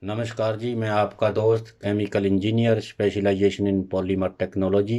नमस्कार जी, मैं आपका दोस्त chemical engineer specialisation in polymer technology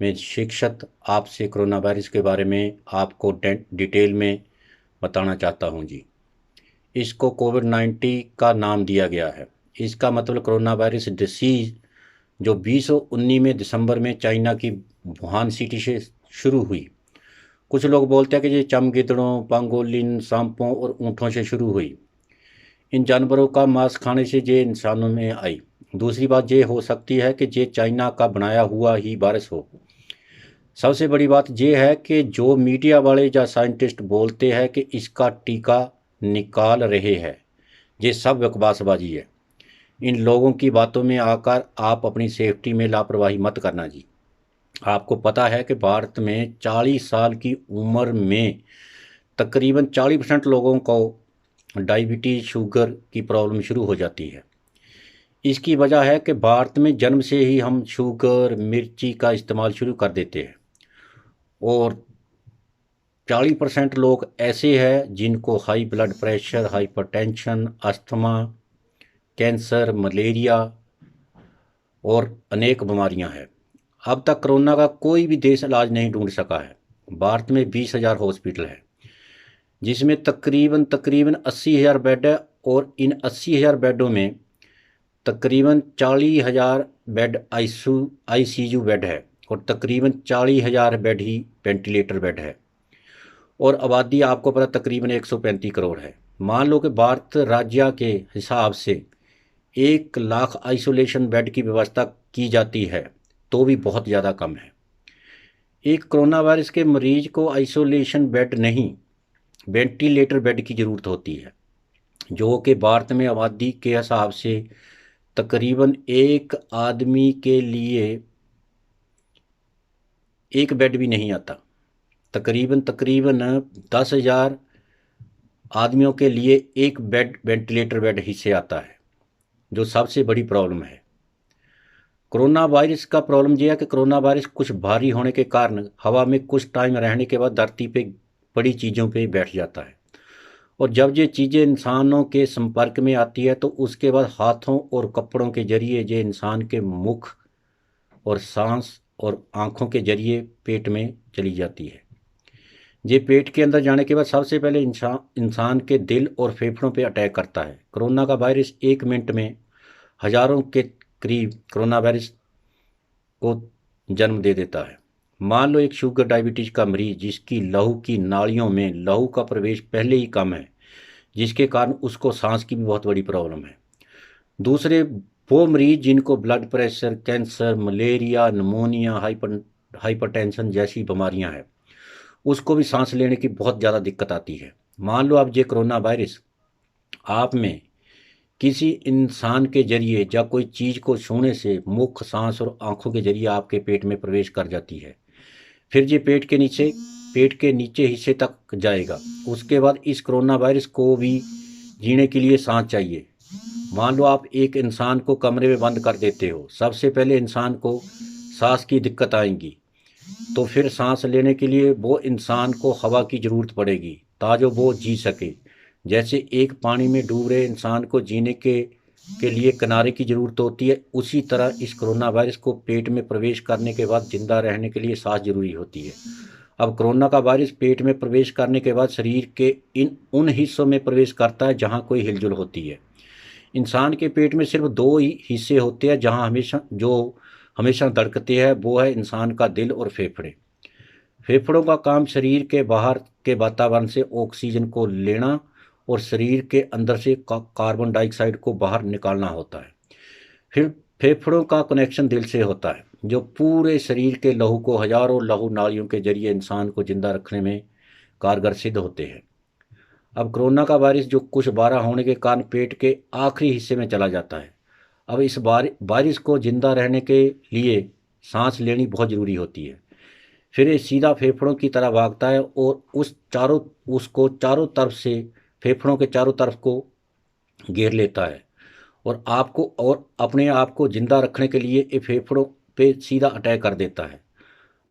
में शिक्षक आपसे कोरोना वायरस के बारे में आपको डिटेल में बताना चाहता हूं जी। इसको कोविड-19 का नाम दिया गया है। इसका मतलब कोरोना वायरस डिसीज जो 2019 में दिसंबर में चाइना की वुहान सिटी से शुरू हुई। कुछ लोग बोलते हैं कि ये चमगिदड़ों, पांगोलिन, सांपों और ऊँटों से शुरू हुई। इन जानवरों का मांस खाने से ये इंसानों में आई। दूसरी बात ये हो सकती है कि ये चाइना का बनाया हुआ ही वायरस हो। सबसे बड़ी बात ये है कि जो मीडिया वाले या साइंटिस्ट बोलते हैं कि इसका टीका निकाल रहे हैं, ये सब बकवासबाजी है। इन लोगों की बातों में आकर आप अपनी सेफ्टी में लापरवाही मत करना जी। आपको पता है कि भारत में 40 साल की उम्र में तकरीबन 40% लोगों को डायबिटीज़, शुगर की प्रॉब्लम शुरू हो जाती है। इसकी वजह है कि भारत में जन्म से ही हम शुगर, मिर्ची का इस्तेमाल शुरू कर देते हैं और 40% लोग ऐसे हैं जिनको high blood pressure, hypertension, asthma, cancer, malaria और अनेक बीमारियां हैं। अब तक कोरोना का कोई भी देश इलाज नहीं ढूंढ सका है। भारत में 20,000 हॉस्पिटल है जिसमें तकरीबन तकरीबन 80,000 बेड है और इन 80,000 बेडों में तकरीबन 40,000 बेड आईसीयू बेड है और तकरीबन 40,000 बेड ही वेंटिलेटर बेड है और आबादी आपको पता तकरीबन 135 करोड़ है। मान लो कि भारत राज्य के हिसाब से 1 लाख आइसोलेशन बेड की व्यवस्था की जाती है तो भी बहुत ज़्यादा कम है। एक कोरोना वायरस के मरीज को आइसोलेशन बेड नहीं, वेंटिलेटर बेड की ज़रूरत होती है, जो कि भारत में आबादी के हिसाब से तकरीबन एक आदमी के लिए एक बेड भी नहीं आता। तकरीबन तकरीबन 10,000 आदमियों के लिए एक बेड वेंटिलेटर बेड ही से आता है, जो सबसे बड़ी प्रॉब्लम है। कोरोना वायरस का प्रॉब्लम यह है कि कोरोना वायरस कुछ भारी होने के कारण हवा में कुछ टाइम रहने के बाद धरती पे बड़ी चीज़ों पे बैठ जाता है और जब ये चीज़ें इंसानों के संपर्क में आती है तो उसके बाद हाथों और कपड़ों के जरिए ये इंसान के मुख और सांस और आँखों के जरिए पेट में चली जाती है। ये पेट के अंदर जाने के बाद सबसे पहले इंसान के दिल और फेफड़ों पे अटैक करता है। कोरोना का वायरस 1 मिनट में हजारों के करीब कोरोना वायरस को जन्म दे देता है। मान लो एक शुगर डायबिटीज का मरीज जिसकी लहू की नालियों में लहू का प्रवेश पहले ही कम है, जिसके कारण उसको सांस की भी बहुत बड़ी प्रॉब्लम है। दूसरे वो मरीज जिनको blood pressure, cancer, malaria, pneumonia, hypertension जैसी बीमारियां हैं, उसको भी सांस लेने की बहुत ज़्यादा दिक्कत आती है। मान लो अब ये कोरोना वायरस आप में किसी इंसान के जरिए या कोई चीज़ को छूने से मुख, सांस और आंखों के जरिए आपके पेट में प्रवेश कर जाती है। फिर ये पेट के नीचे हिस्से तक जाएगा। उसके बाद इस कोरोना वायरस को भी जीने के लिए सांस चाहिए। मान लो आप एक इंसान को कमरे में बंद कर देते हो, सबसे पहले इंसान को सांस की दिक्कत आएगी, तो फिर सांस लेने के लिए वो इंसान को हवा की ज़रूरत पड़ेगी ताजो वो जी सके। जैसे एक पानी में डूब रहे इंसान को जीने के लिए किनारे की ज़रूरत होती है, उसी तरह इस कोरोना वायरस को पेट में प्रवेश करने के बाद जिंदा रहने के लिए सांस जरूरी होती है। अब कोरोना का वायरस पेट में प्रवेश करने के बाद शरीर के इन उन हिस्सों में प्रवेश करता है जहाँ कोई हिलजुल होती है। इंसान के पेट में सिर्फ दो ही हिस्से होते हैं जहाँ हमेशा धड़कते हैं, वो है इंसान का दिल और फेफड़े। फेफड़ों का काम शरीर के बाहर के वातावरण से ऑक्सीजन को लेना और शरीर के अंदर से कार्बन डाइऑक्साइड को बाहर निकालना होता है। फिर फेफड़ों का कनेक्शन दिल से होता है, जो पूरे शरीर के लहू को हजारों लहू नालियों के जरिए इंसान को जिंदा रखने में कारगर सिद्ध होते हैं। अब कोरोना का वायरस जो कुछ बारह होने के कारण पेट के आखिरी हिस्से में चला जाता है। अब इस वायरस को जिंदा रहने के लिए सांस लेनी बहुत ज़रूरी होती है। फिर ये सीधा फेफड़ों की तरह भागता है और उसको चारों तरफ से फेफड़ों के चारों तरफ को घेर लेता है और आपको और अपने आप को जिंदा रखने के लिए ये फेफड़ों पे सीधा अटैक कर देता है।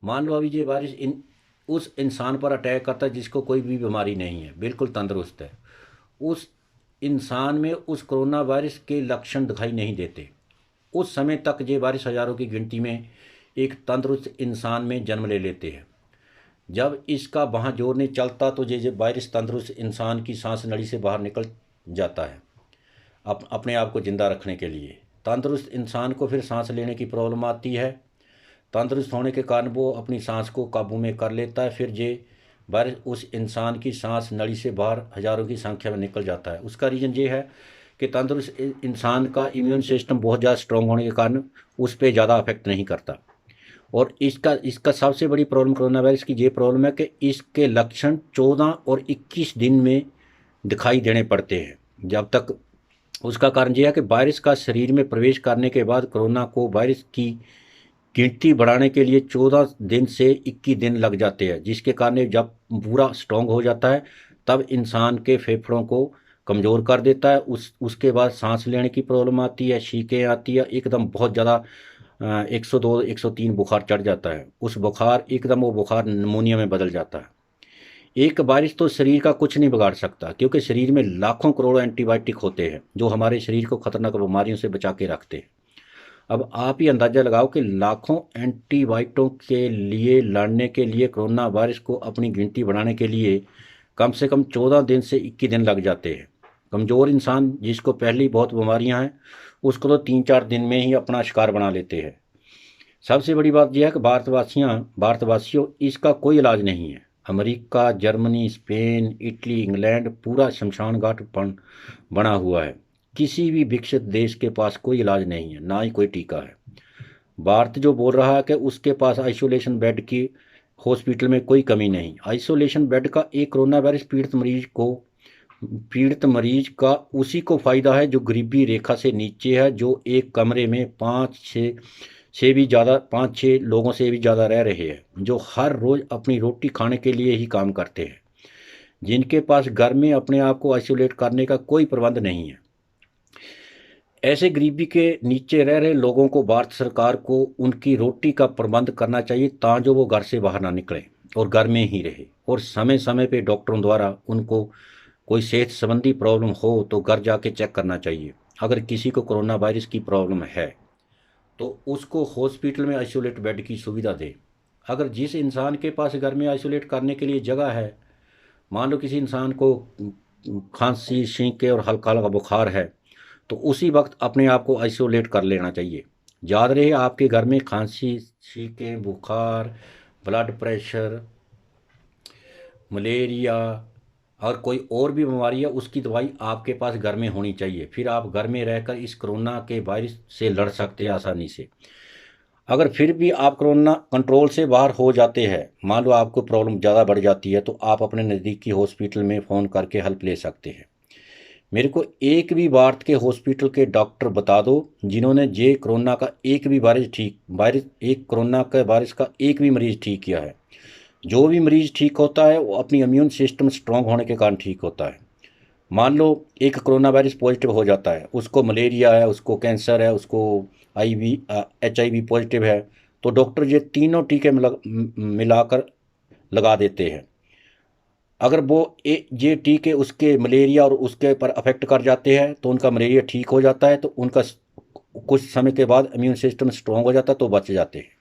मान लो अभी ये वायरस उस इंसान पर अटैक करता है जिसको कोई भी बीमारी नहीं है, बिल्कुल तंदुरुस्त है। उस इंसान में उस कोरोना वायरस के लक्षण दिखाई नहीं देते। उस समय तक ये वायरस हज़ारों की गिनती में एक तंदुरुस्त इंसान में जन्म ले लेते हैं। जब इसका वहाँ जोर नहीं चलता तो ये वायरस तंदुरुस्त इंसान की सांस नली से बाहर निकल जाता है अपने आप को ज़िंदा रखने के लिए। तंदुरुस्त इंसान को फिर सांस लेने की प्रॉब्लम आती है। तंदुरुस्त होने के कारण वो अपनी सांस को काबू में कर लेता है। फिर ये वायरस उस इंसान की सांस नली से बाहर हज़ारों की संख्या में निकल जाता है। उसका रीज़न ये है कि तंदुरुस्त इंसान का इम्यून सिस्टम बहुत ज़्यादा स्ट्रॉन्ग होने के कारण उस पर ज़्यादा अफेक्ट नहीं करता। और इसका सबसे बड़ी प्रॉब्लम कोरोना वायरस की ये प्रॉब्लम है कि इसके लक्षण 14 और 21 दिन में दिखाई देने पड़ते हैं। जब तक उसका कारण यह है कि वायरस का शरीर में प्रवेश करने के बाद कोरोना को वायरस की गिनती बढ़ाने के लिए 14 दिन से 21 दिन लग जाते हैं, जिसके कारण जब पूरा स्ट्रॉन्ग हो जाता है तब इंसान के फेफड़ों को कमज़ोर कर देता है। उसके बाद सांस लेने की प्रॉब्लम आती है, छींकें आती है, एकदम बहुत ज़्यादा 102 103 बुखार चढ़ जाता है। उस बुखार एकदम वो बुखार निमोनिया में बदल जाता है। एक वायरस तो शरीर का कुछ नहीं बिगाड़ सकता, क्योंकि शरीर में लाखों करोड़ों एंटीबायोटिक होते हैं जो हमारे शरीर को खतरनाक बीमारियों से बचा के रखते हैं। अब आप ही अंदाज़ा लगाओ कि लाखों एंटीबायोटिकों के लिए लड़ने के लिए कोरोना वायरस को अपनी गिनती बढ़ाने के लिए कम से कम 14 दिन से 21 दिन लग जाते हैं। कमज़ोर इंसान जिसको पहले ही बहुत बीमारियां हैं उसको तो 3-4 दिन में ही अपना शिकार बना लेते हैं। सबसे बड़ी बात यह है कि भारतवासियों इसका कोई इलाज नहीं है। America, Germany, Spain, Italy, England पूरा शमशान घाट बना हुआ है। किसी भी विकसित देश के पास कोई इलाज नहीं है, ना ही कोई टीका है। भारत जो बोल रहा है कि उसके पास आइसोलेशन बेड की हॉस्पिटल में कोई कमी नहीं। आइसोलेशन बेड का एक कोरोना वायरस पीड़ित मरीज का उसी को फ़ायदा है जो गरीबी रेखा से नीचे है, जो एक कमरे में 5-6 लोगों से भी ज़्यादा रह रहे हैं, जो हर रोज़ अपनी रोटी खाने के लिए ही काम करते हैं, जिनके पास घर में अपने आप को आइसोलेट करने का कोई प्रबंध नहीं है। ऐसे गरीबी के नीचे रह रहे लोगों को भारत सरकार को उनकी रोटी का प्रबंध करना चाहिए ताकि वो घर से बाहर ना निकले और घर में ही रहे। और समय समय पे डॉक्टरों द्वारा उनको कोई सेहत संबंधी प्रॉब्लम हो तो घर जाके चेक करना चाहिए। अगर किसी को कोरोना वायरस की प्रॉब्लम है तो उसको हॉस्पिटल में आइसोलेट बेड की सुविधा दे। अगर जिस इंसान के पास घर में आइसोलेट करने के लिए जगह है, मान लो किसी इंसान को खांसी, छींके और हल्का हल्का बुखार है, तो उसी वक्त अपने आप को आइसोलेट कर लेना चाहिए। याद रहे आपके घर में खांसी, छींके, बुखार, ब्लड प्रेशर, मलेरिया और कोई और भी बीमारी है, उसकी दवाई आपके पास घर में होनी चाहिए। फिर आप घर में रहकर इस कोरोना के वायरस से लड़ सकते हैं आसानी से। अगर फिर भी आप कोरोना कंट्रोल से बाहर हो जाते हैं, मान लो आपको प्रॉब्लम ज़्यादा बढ़ जाती है, तो आप अपने नज़दीकी हॉस्पिटल में फ़ोन करके हेल्प ले सकते हैं। मेरे को एक भी भारत के हॉस्पिटल के डॉक्टर बता दो जिन्होंने ये कोरोना का एक भी कोरोना के वायरस का एक भी मरीज़ ठीक किया है। जो भी मरीज़ ठीक होता है वो अपनी इम्यून सिस्टम स्ट्रांग होने के कारण ठीक होता है। मान लो एक कोरोना वायरस पॉजिटिव हो जाता है, उसको मलेरिया है, उसको कैंसर है, उसको HIV पॉजिटिव है, तो डॉक्टर ये तीनों टीके मिलाकर लगा देते हैं। अगर वो ये टीके उसके मलेरिया और उसके पर अफेक्ट कर जाते हैं तो उनका मलेरिया ठीक हो जाता है, तो उनका कुछ समय के बाद इम्यून सिस्टम स्ट्रांग हो जाता है तो बच जाते हैं।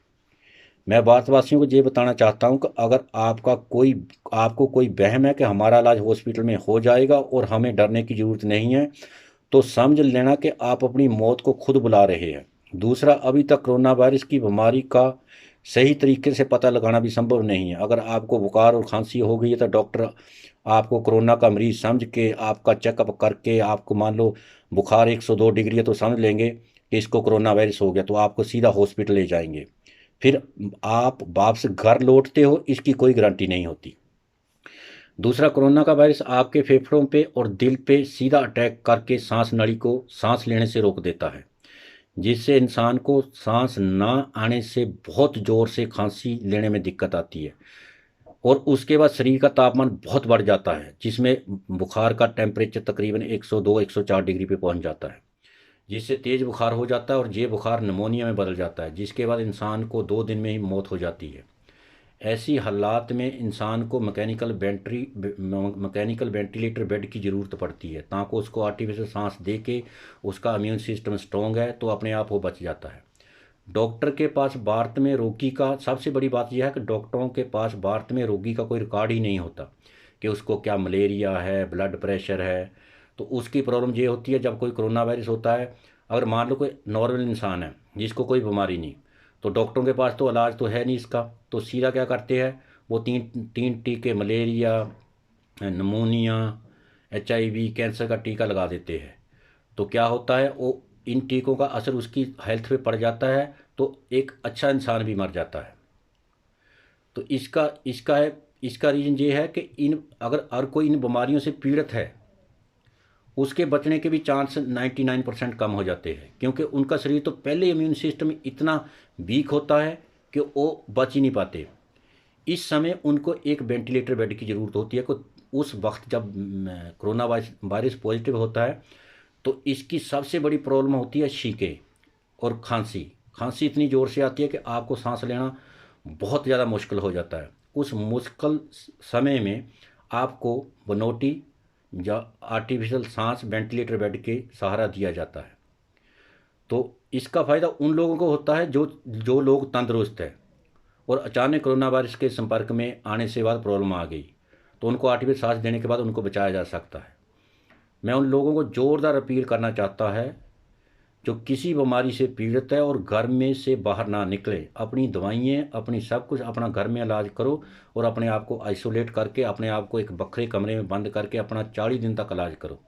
मैं भारतवासियों को ये बताना चाहता हूँ कि अगर आपको कोई वहम है कि हमारा इलाज हॉस्पिटल में हो जाएगा और हमें डरने की ज़रूरत नहीं है, तो समझ लेना कि आप अपनी मौत को खुद बुला रहे हैं। दूसरा, अभी तक कोरोना वायरस की बीमारी का सही तरीके से पता लगाना भी संभव नहीं है। अगर आपको बुखार और खांसी हो गई है तो डॉक्टर आपको कोरोना का मरीज़ समझ के आपका चेकअप करके, आपको मान लो बुखार 102 डिग्री है तो समझ लेंगे कि इसको कोरोना वायरस हो गया, तो आपको सीधा हॉस्पिटल ले जाएंगे। फिर आप वापस घर लौटते हो इसकी कोई गारंटी नहीं होती। दूसरा, कोरोना का वायरस आपके फेफड़ों पे और दिल पे सीधा अटैक करके सांस नली को सांस लेने से रोक देता है, जिससे इंसान को सांस ना आने से बहुत ज़ोर से खांसी लेने में दिक्कत आती है और उसके बाद शरीर का तापमान बहुत बढ़ जाता है, जिसमें बुखार का टेम्परेचर तकरीबन 102-104 डिग्री पे पहुंच जाता है, जिससे तेज़ बुखार हो जाता है और ये बुखार निमोनिया में बदल जाता है, जिसके बाद इंसान को 2 दिन में ही मौत हो जाती है। ऐसी हालात में इंसान को मैकेनिकल वेंटिलेटर बेड की ज़रूरत पड़ती है, ताकि उसको आर्टिफिशियल सांस दे के उसका इम्यून सिस्टम स्ट्रॉन्ग है तो अपने आप वो बच जाता है। डॉक्टर के पास भारत में रोगी का सबसे बड़ी बात यह है कि डॉक्टरों के पास भारत में रोगी का कोई रिकॉर्ड ही नहीं होता कि उसको क्या मलेरिया है, ब्लड प्रेशर है। तो उसकी प्रॉब्लम ये होती है जब कोई कोरोना वायरस होता है, अगर मान लो कोई नॉर्मल इंसान है जिसको कोई बीमारी नहीं, तो डॉक्टरों के पास तो इलाज तो है नहीं इसका, तो सीधा क्या करते हैं, वो तीन तीन टीके मलेरिया, नमूनिया, HIV, कैंसर का टीका लगा देते हैं। तो क्या होता है, वो इन टीकों का असर उसकी हेल्थ पे पड़ जाता है, तो एक अच्छा इंसान भी मर जाता है। तो इसका इसका है इसका रीज़न ये है कि इन अगर कोई इन बीमारियों से पीड़ित है, उसके बचने के भी चांस 99% कम हो जाते हैं, क्योंकि उनका शरीर तो पहले इम्यून सिस्टम इतना वीक होता है कि वो बच ही नहीं पाते। इस समय उनको एक वेंटिलेटर बेड की ज़रूरत होती है को उस वक्त जब कोरोना वायरस पॉजिटिव होता है, तो इसकी सबसे बड़ी प्रॉब्लम होती है छींके और खांसी। खांसी इतनी ज़ोर से आती है कि आपको सांस लेना बहुत ज़्यादा मुश्किल हो जाता है। उस मुश्किल समय में आपको बनोटी या आर्टिफिशियल सांस वेंटिलेटर बेड के सहारा दिया जाता है। तो इसका फ़ायदा उन लोगों को होता है जो जो लोग तंदुरुस्त है और अचानक कोरोना वायरस के संपर्क में आने से बाद प्रॉब्लम आ गई, तो उनको आर्टिफिशियल सांस देने के बाद उनको बचाया जा सकता है। मैं उन लोगों को ज़ोरदार अपील करना चाहता है जो किसी बीमारी से पीड़ित है और घर में से बाहर ना निकले, अपनी दवाइयाँ, अपनी सब कुछ अपना घर में इलाज करो और अपने आप को आइसोलेट करके अपने आप को एक बखरे कमरे में बंद करके अपना 40 दिन तक इलाज करो।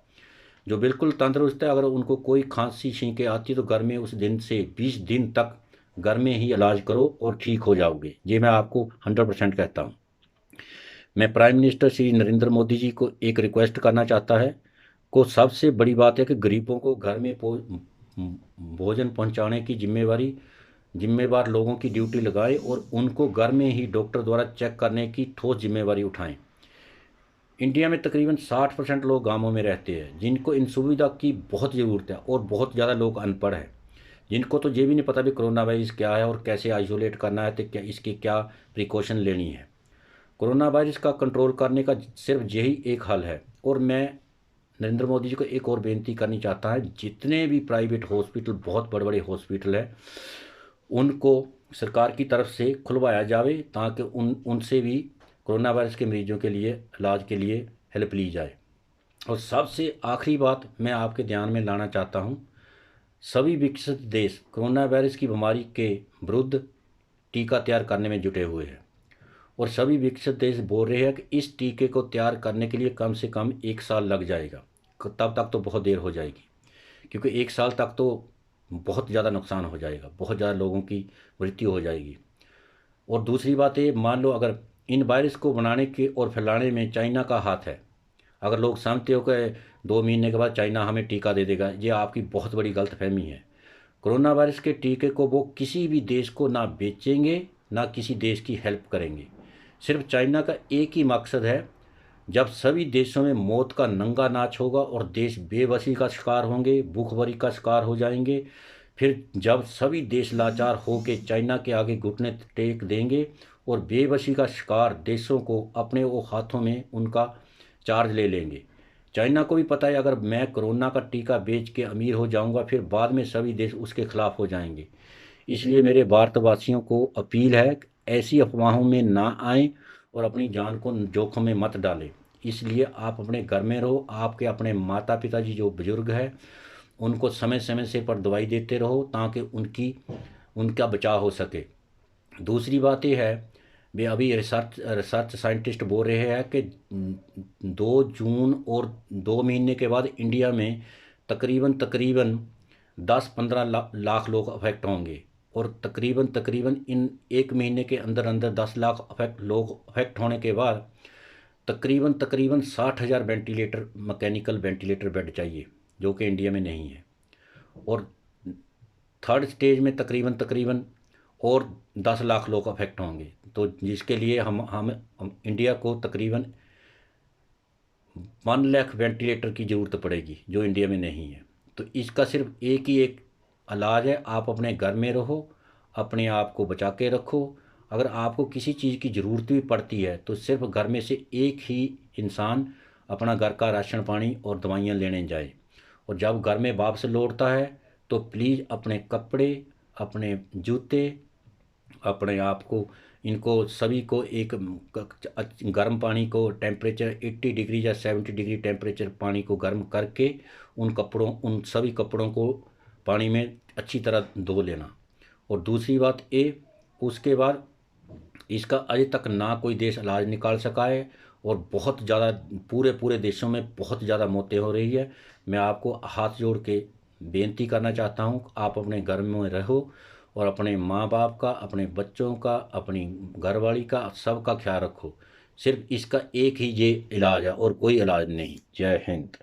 जो बिल्कुल तंदुरुस्त है, अगर उनको कोई खांसी छींके आती है तो घर में उस दिन से 20 दिन तक घर में ही इलाज करो और ठीक हो जाओगे। ये मैं आपको 100% कहता हूँ। मैं प्राइम मिनिस्टर श्री नरेंद्र मोदी जी को एक रिक्वेस्ट करना चाहता है को सबसे बड़ी बात है कि गरीबों को घर में भोजन पहुंचाने की जिम्मेवार लोगों की ड्यूटी लगाएं और उनको घर में ही डॉक्टर द्वारा चेक करने की ठोस जिम्मेवारी उठाएं। इंडिया में तकरीबन 60% लोग गांवों में रहते हैं जिनको इन सुविधा की बहुत ज़रूरत है, और बहुत ज़्यादा लोग अनपढ़ हैं जिनको तो ये भी नहीं पता भी कोरोना वायरस क्या है और कैसे आइसोलेट करना है, तो क्या इसकी क्या प्रिकॉशन लेनी है। कोरोना वायरस का कंट्रोल करने का सिर्फ यही एक हल है। और मैं नरेंद्र मोदी जी को एक और बेनती करनी चाहता है, जितने भी प्राइवेट हॉस्पिटल, बहुत बड़े बड़े हॉस्पिटल हैं, उनको सरकार की तरफ से खुलवाया जाए ताकि उनसे भी कोरोना वायरस के मरीजों के लिए इलाज के लिए हेल्प ली जाए। और सबसे आखिरी बात मैं आपके ध्यान में लाना चाहता हूँ, सभी विकसित देश कोरोना वायरस की बीमारी के विरुद्ध टीका तैयार करने में जुटे हुए हैं, और सभी विकसित देश बोल रहे हैं कि इस टीके को तैयार करने के लिए कम से कम 1 साल लग जाएगा। तब तक तो बहुत देर हो जाएगी, क्योंकि 1 साल तक तो बहुत ज़्यादा नुकसान हो जाएगा, बहुत ज़्यादा लोगों की मृत्यु हो जाएगी। और दूसरी बात है, मान लो अगर इन वायरस को बनाने के और फैलाने में चाइना का हाथ है, अगर लोग समझते हो कि 2 महीने के बाद चाइना हमें टीका दे देगा, ये आपकी बहुत बड़ी गलतफहमी है। कोरोना वायरस के टीके को वो किसी भी देश को ना बेचेंगे, ना किसी देश की हेल्प करेंगे। सिर्फ चाइना का एक ही मकसद है, जब सभी देशों में मौत का नंगा नाच होगा और देश बेबसी का शिकार होंगे, भूखमरी का शिकार हो जाएंगे, फिर जब सभी देश लाचार होकर चाइना के आगे घुटने टेक देंगे और बेबसी का शिकार देशों को अपने वो हाथों में उनका चार्ज ले लेंगे। चाइना को भी पता है अगर मैं कोरोना का टीका बेच के अमीर हो जाऊंगा, फिर बाद में सभी देश उसके खिलाफ हो जाएंगे। इसलिए मेरे भारतवासियों को अपील है, ऐसी अफवाहों में ना आएं और अपनी जान को जोखिम में मत डालें। इसलिए आप अपने घर में रहो, आपके अपने माता पिताजी जो बुजुर्ग हैं उनको समय समय से पर दवाई देते रहो ताकि उनका बचाव हो सके। दूसरी बात यह है, वे अभी रिसर्च साइंटिस्ट बोल रहे हैं कि 2 जून और 2 महीने के बाद इंडिया में तकरीबन 10-15 लाख लोग अफेक्ट होंगे, और तकरीबन इन 1 महीने के अंदर अंदर 10 लाख लोग अफेक्ट होने के बाद तकरीबन 60,000 मैकेनिकल वेंटिलेटर बेड चाहिए, जो कि इंडिया में नहीं है। और थर्ड स्टेज में तकरीबन और 10 लाख लोग अफेक्ट होंगे, तो जिसके लिए हम इंडिया को तकरीबन 1 लाख वेंटिलेटर की ज़रूरत पड़ेगी, जो इंडिया में नहीं है। तो इसका सिर्फ एक ही एक इलाज है, आप अपने घर में रहो, अपने आप को बचा के रखो, अगर आपको किसी चीज़ की ज़रूरत भी पड़ती है तो सिर्फ घर में से एक ही इंसान अपना घर का राशन पानी और दवाइयाँ लेने जाए, और जब घर में वापस लौटता है तो प्लीज़ अपने कपड़े, अपने जूते, अपने आप को, इनको सभी को एक गर्म पानी को टेम्परेचर 80 डिग्री या 70 डिग्री टेम्परेचर पानी को गर्म करके उन सभी कपड़ों को पानी में अच्छी तरह धो लेना। और दूसरी बात ये, उसके बाद इसका अभी तक ना कोई देश इलाज निकाल सका है, और बहुत ज़्यादा पूरे पूरे देशों में बहुत ज़्यादा मौतें हो रही है। मैं आपको हाथ जोड़ के बेनती करना चाहता हूँ, आप अपने घर में रहो और अपने माँ बाप का, अपने बच्चों का, अपनी घरवाली का, सबका ख्याल रखो। सिर्फ इसका एक ही ये इलाज है और कोई इलाज नहीं। जय हिंद।